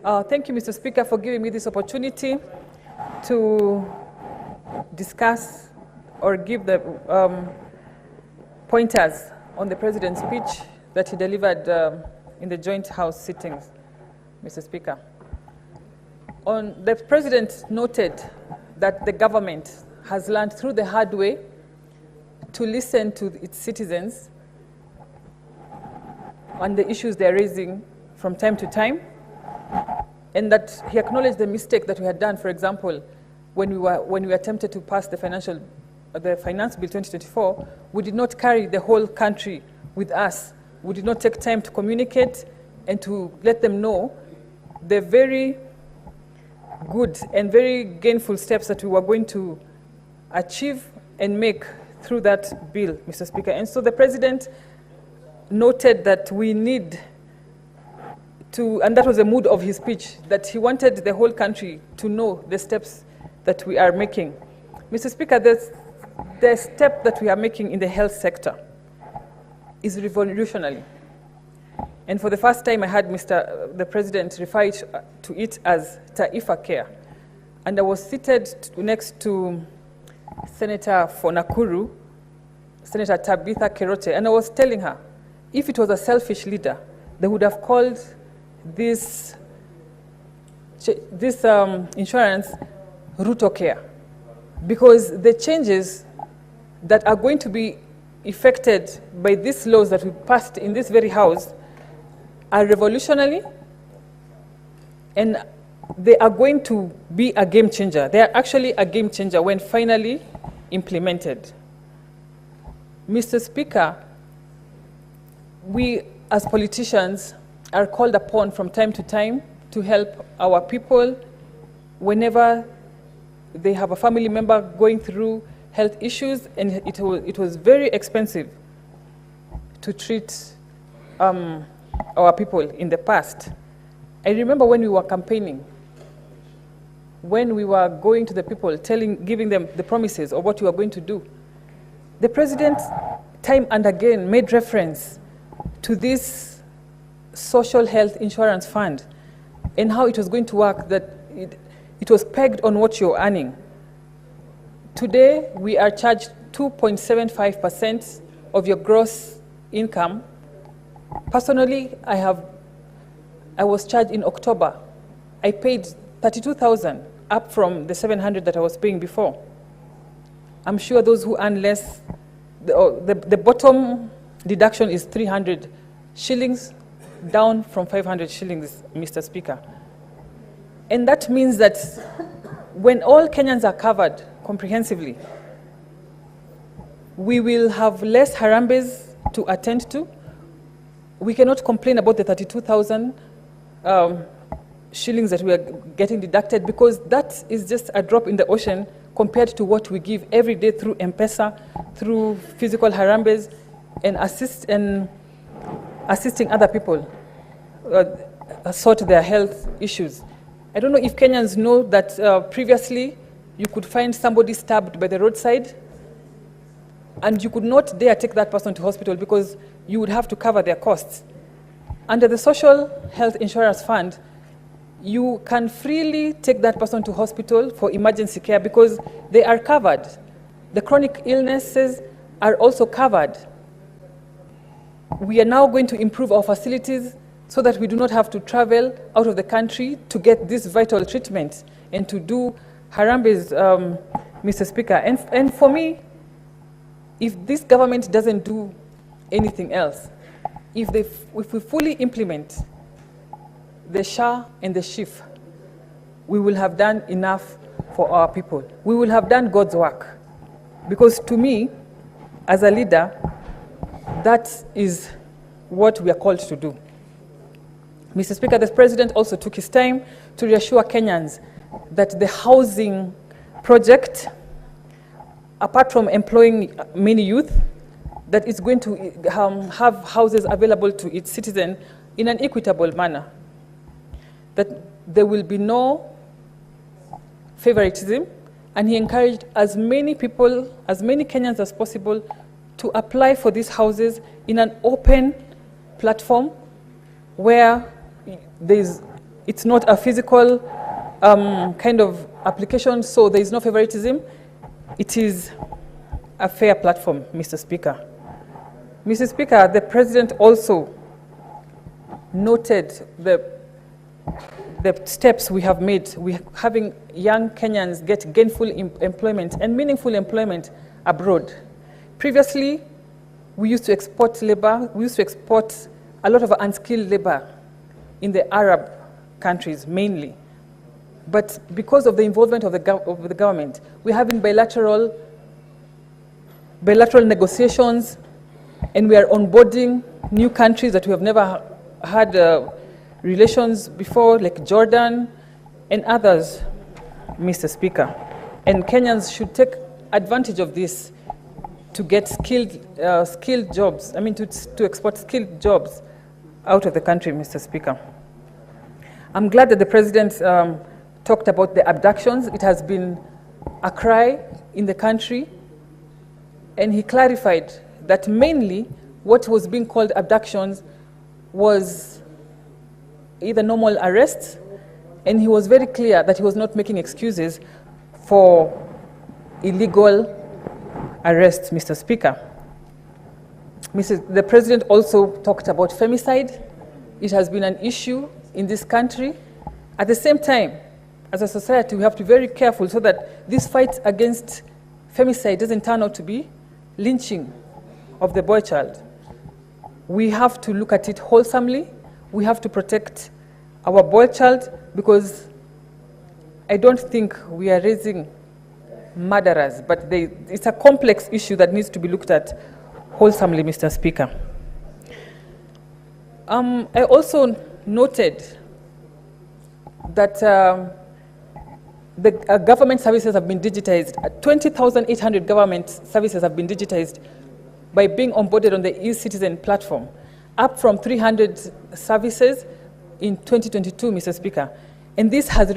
Thank you, Mr. Speaker, for giving me this opportunity to discuss or give the pointers on the President's speech that he delivered in the joint House sittings, Mr. Speaker. The President noted that the government has learned through the hard way to listen to its citizens on the issues they're raising from time to time, and that he acknowledged the mistake that we had done, for example, when we attempted to pass the Finance Bill 2024, we did not carry the whole country with us. We did not take time to communicate and to let them know the very good and very gainful steps that we were going to achieve and make through that bill, Mr. Speaker. And so the President noted that we need to, and that was the mood of his speech, that he wanted the whole country to know the steps that we are making. Mr. Speaker, the step that we are making in the health sector is revolutionary. And for the first time, I heard the President refer to it as Taifa Care. And I was seated next to Senator for Nakuru, Senator Tabitha Kerote, and I was telling her, if it was a selfish leader, they would have called this insurance Ruto Care, because the changes that are going to be effected by these laws that we passed in this very House are revolutionary, and they are going to be a game changer. They are actually a game changer when finally implemented. Mr. Speaker, we as politicians are called upon from time to time to help our people whenever they have a family member going through health issues, and it was very expensive to treat our people in the past. I remember when we were campaigning, when we were going to the people, giving them the promises of what we were going to do, the President time and again made reference to this social health insurance fund and how it was going to work, that it was pegged on what you're earning. Today, we are charged 2.75% of your gross income. Personally, I was charged in October. I paid 32,000, up from the 700 that I was paying before. I'm sure those who earn less, the bottom deduction is 300 shillings, down from 500 shillings, Mr. Speaker. And that means that when all Kenyans are covered comprehensively, we will have less harambes to attend to. We cannot complain about the 32,000 shillings that we are getting deducted, because that is just a drop in the ocean compared to what we give every day through M-Pesa, through physical harambes, and assisting other people sort their health issues. I don't know if Kenyans know that previously you could find somebody stabbed by the roadside and you could not dare take that person to hospital because you would have to cover their costs. Under the Social Health Insurance Fund, you can freely take that person to hospital for emergency care because they are covered. The chronic illnesses are also covered. We are now going to improve our facilities so that we do not have to travel out of the country to get this vital treatment and to do harambes, Mr. Speaker. And for me, if this government doesn't do anything else, if we fully implement the SHA and the SHIF, we will have done enough for our people. We will have done God's work. Because to me, as a leader, that is what we are called to do. Mr. Speaker, the President also took his time to reassure Kenyans that the housing project, apart from employing many youth, that it's going to have houses available to its citizens in an equitable manner. That there will be no favoritism, and he encouraged as many people, as many Kenyans as possible to apply for these houses in an open platform where there's It's not a physical kind of application, so there is no favoritism. It is a fair platform, Mr. Speaker. Mr. Speaker, the President also noted the steps we have made. We're having young Kenyans get gainful employment and meaningful employment abroad. Previously, we used to export labor. We used to export a lot of unskilled labor in the Arab countries mainly. But because of the involvement of the government, we're having bilateral negotiations, and we are onboarding new countries that we have never had relations before, like Jordan and others, Mr. Speaker. And Kenyans should take advantage of this to get skilled jobs, to export skilled jobs out of the country, Mr. Speaker. I'm glad that the President talked about the abductions. It has been a cry in the country, and he clarified that mainly what was being called abductions was either normal arrests, and he was very clear that he was not making excuses for illegal arrests, Mr. Speaker. The President also talked about femicide. It has been an issue in this country. At the same time, as a society, we have to be very careful so that this fight against femicide doesn't turn out to be lynching of the boy child. We have to look at it wholesomely. We have to protect our boy child, because I don't think we are raising murderers, but it's a complex issue that needs to be looked at wholesomely, Mr. Speaker. I also noted that the government services have been digitized. 20,800 government services have been digitized by being onboarded on the e-Citizen platform, up from 300 services in 2022, Mr. Speaker. And this has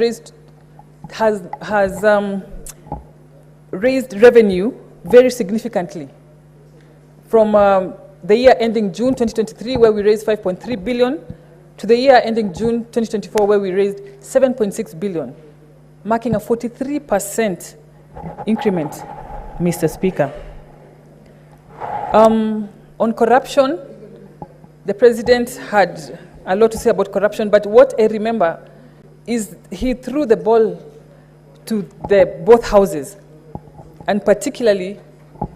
raised revenue very significantly. From the year ending June 2023, where we raised 5.3 billion, to the year ending June 2024, where we raised 7.6 billion, marking a 43% increment, Mr. Speaker. On corruption, the President had a lot to say about corruption, but what I remember is he threw the ball to both houses, and particularly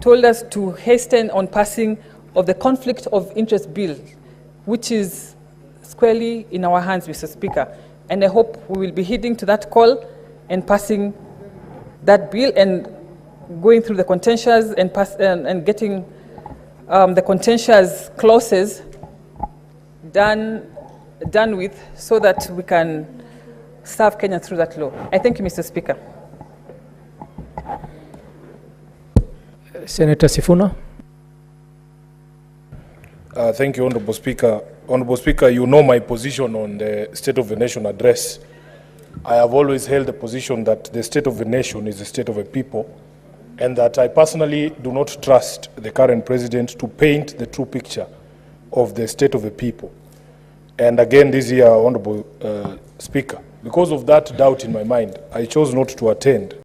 told us to hasten on passing of the conflict of interest bill, which is squarely in our hands, Mr. Speaker. And I hope we will be heeding to that call and passing that bill and going through the contentious and getting the contentious clauses done with, so that we can serve Kenya through that law. I thank you, Mr. Speaker. Senator Sifuna. Thank you, Honorable Speaker. Honorable Speaker, you know my position on the State of the Nation address. I have always held the position that the state of the nation is the state of a people, and that I personally do not trust the current president to paint the true picture of the state of the people. And again this year, Honorable Speaker, because of that doubt in my mind, I chose not to attend